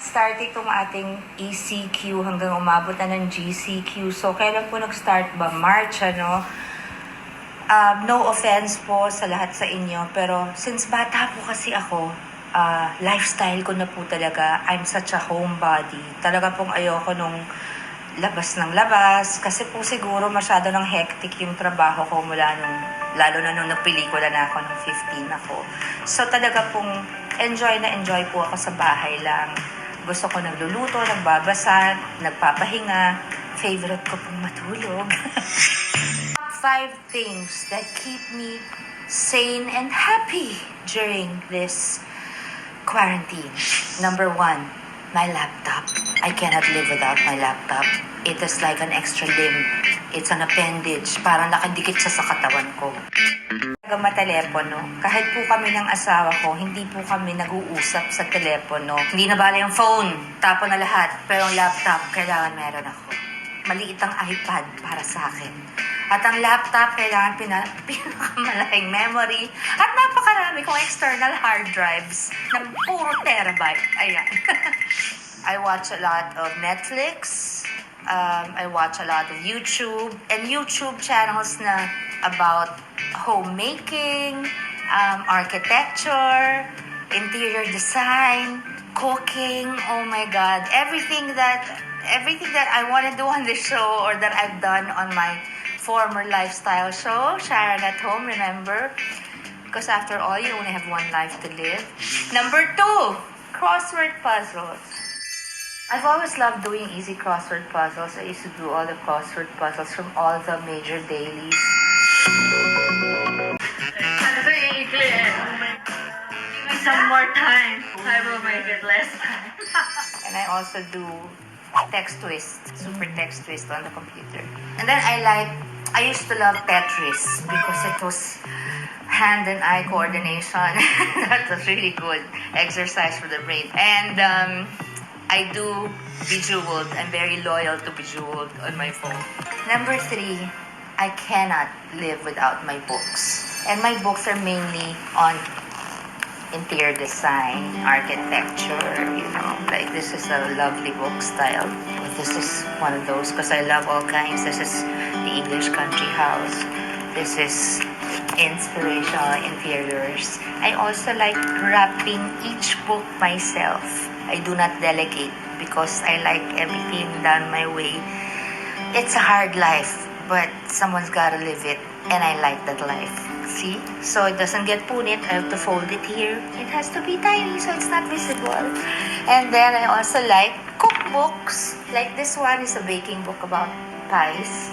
start itong ating ECQ hanggang umabot na ng GCQ. So, kailan po nag-start ba? March, ano? No offense po sa lahat sa inyo, pero since bata po kasi ako, lifestyle ko na po talaga, I'm such a homebody. Talaga pong ayoko nung labas ng labas, kasi po siguro masyado ng hectic yung trabaho ko mula nung, lalo na nung nagpelikula na ako nung 15 ako. So talaga pong enjoy po ako sa bahay lang. Gusto ko nagluluto, nagbabasa, nagpapahinga. Favorite ko pong matulog. 5 things that keep me sane and happy during this quarantine. Number 1, my laptop. I cannot live without my laptop. It is like an extra limb. It's an appendage. Parang nakadikit siya sa katawan ko. Matelepono. Kahit po kami ng asawa ko, hindi po kami nag-uusap sa telepono. Hindi na bala yung phone. Tapo na lahat. Pero ang laptop, kailangan meron ako. Maliit ang iPad para sa akin. At ang laptop, kailangan pinakamalaking memory. At napakarami kong external hard drives na puro terabyte. Ayan. I watch a lot of Netflix. I watch a lot of YouTube. And YouTube channels na about homemaking, architecture, interior design, cooking. Oh my God. Everything that I want to do on this show or that I've done on my former lifestyle show, Sharon at Home, remember? Because after all, you only have one life to live. Number 2, crossword puzzles. I've always loved doing easy crossword puzzles. I used to do all the crossword puzzles from all the major dailies. Some more time. I will make it less time. And I also do text twist, super text twist on the computer. And then I used to love Tetris because it was hand and eye coordination. That was really good exercise for the brain. And I do Bejeweled. I'm very loyal to Bejeweled on my phone. Number 3, I cannot live without my books. And my books are mainly on interior design, architecture, like this is a lovely book style. This is one of those because I love all kinds. This is the English Country House. This is inspirational interiors. I also like wrapping each book myself. I do not delegate because I like everything done my way. It's a hard life, but someone's gotta live it, and I like that life. See? So it doesn't get punit. I have to fold it here. It has to be tiny so it's not visible. And then I also like cookbooks. Like this one is a baking book about pies.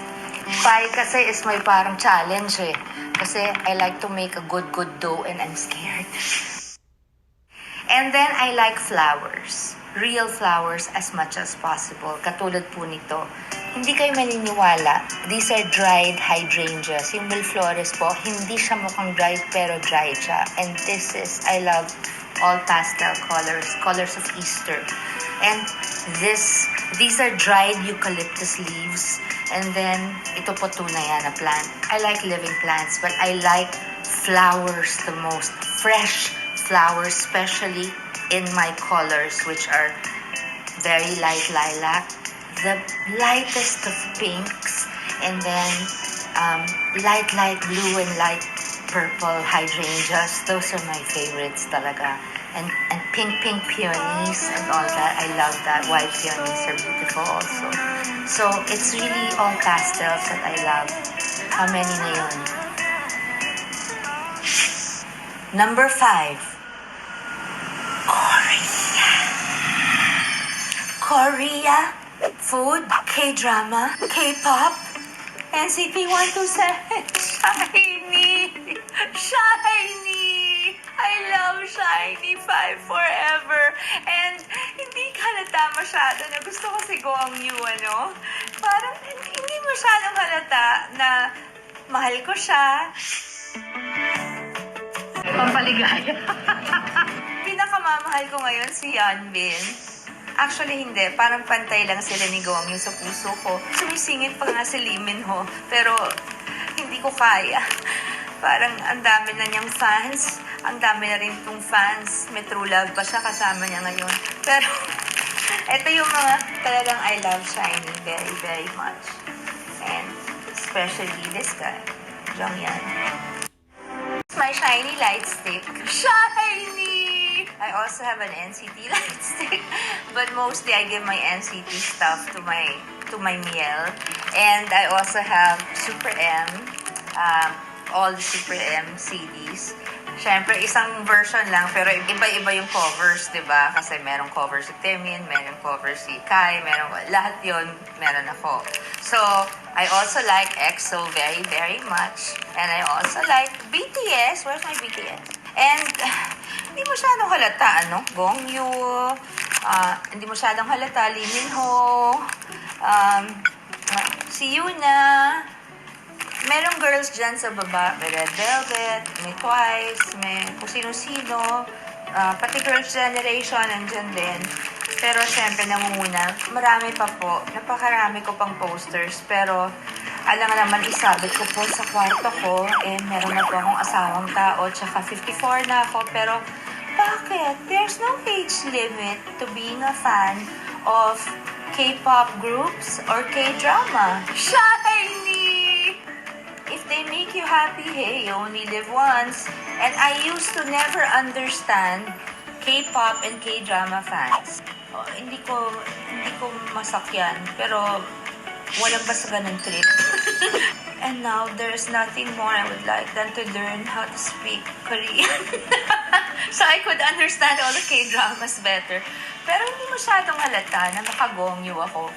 Pie kasi is my parang challenge eh. Kasi I like to make a good dough and I'm scared. And then I like flowers. Real flowers as much as possible. Katulad po nito. Hindi kayo maniniwala. These are dried hydrangeas. Yung Milleflores po, hindi siya mukhang dried pero dried siya. And this is, I love all pastel colors of Easter. And these are dried eucalyptus leaves. And then, ito po tunay na plant. I like living plants, but I like flowers the most. Fresh flowers, especially in my colors, which are very light lilac, the lightest of pinks, and then light blue and light purple hydrangeas. Those are my favorites talaga. And pink peonies and all that. I love that. White peonies are beautiful also. So it's really all pastels that I love. How many na yun? Number 5. Korea, food, K-drama, K-pop, NCT 127, Shiny! I love Shiny 5 forever. And hindi halata masyado na gusto ko si Goang Yu, Parang hindi masyadong halata na mahal ko siya. Pampaligaya. Pinakamamahal ko ngayon si Yeonbin. Actually, hindi. Parang pantay lang sila ni Goang Yu sa puso ko. Sumisingit pa nga si Lee Min Ho. Pero, hindi ko kaya. Parang ang dami na niyang fans. Ang dami na rin itong fans. May true love pa siya kasama niya ngayon. Pero, Ito yung mga talagang I love Shiny very, very much. And especially this guy, Jonghyun. My Shiny light stick. Shiny! I also have an NCT light stick, but mostly I give my NCT stuff to my Miel. And I also have Super M, all the Super M CDs. Siyempre, isang version lang, pero iba-iba yung covers, di ba? Kasi merong cover si Taemin, merong cover si Kai, lahat yon meron ako. So, I also like EXO very, very much. And I also like BTS. Where's my BTS? And, hindi masyadong halata, Gongyu, hindi masyadong halata, Lee Minho, si Yuna, merong girls dyan sa baba, may Red Velvet, may Twice, may kung sino-sino, pati Girls' Generation, nandyan din. Pero syempre, namumuna, marami pa po, napakarami ko pang posters, pero alam nga naman, isabit ko po sa kwarto ko, meron na po akong asawang tao, tsaka 54 na ako, pero bakit? There's no age limit to being a fan of K-pop groups or K-drama. Shiny! If they make you happy, hey, you only live once. And I used to never understand K-pop and K-drama fans. Hindi ko masakyan, pero walang basta ganun trip. And now, there's nothing more I would like than to learn how to speak Korean. So I could understand all the K-dramas better. Pero hindi masyadong halata na makagongyo ako.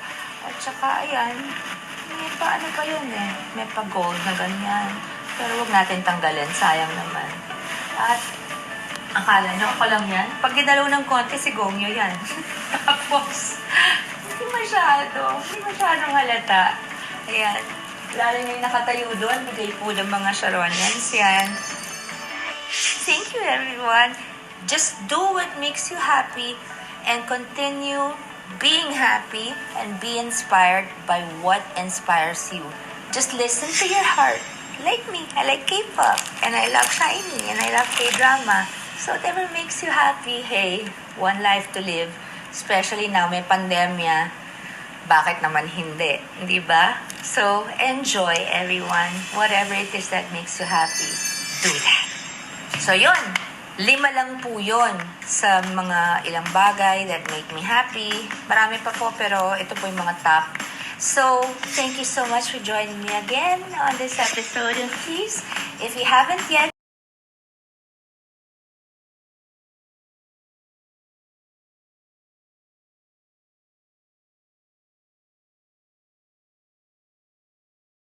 At saka, ayan, may paano pa yun may pa-gold na ganyan. Pero wag natin tanggalin, sayang naman. At akala nyo ako lang yan. Pag ginalaw ng konti, si Gongyo yan. Tapos, hindi masyadong halata. Ayan. Lalo na yung nakatayo doon, bigay po ng mga Sharonians. Yan. Thank you, everyone. Just do what makes you happy and continue being happy and be inspired by what inspires you. Just listen to your heart. Like me, I like K-pop, and I love Shiny, and I love K-drama. So whatever makes you happy, hey, one life to live. Especially now, may pandemya. Bakit naman hindi? Di ba? So, enjoy everyone. Whatever it is that makes you happy, do that. So, yun. 5 lang po yun sa mga ilang bagay that make me happy. Marami pa po, pero ito po yung mga top. So, thank you so much for joining me again on this episode. And please, if you haven't yet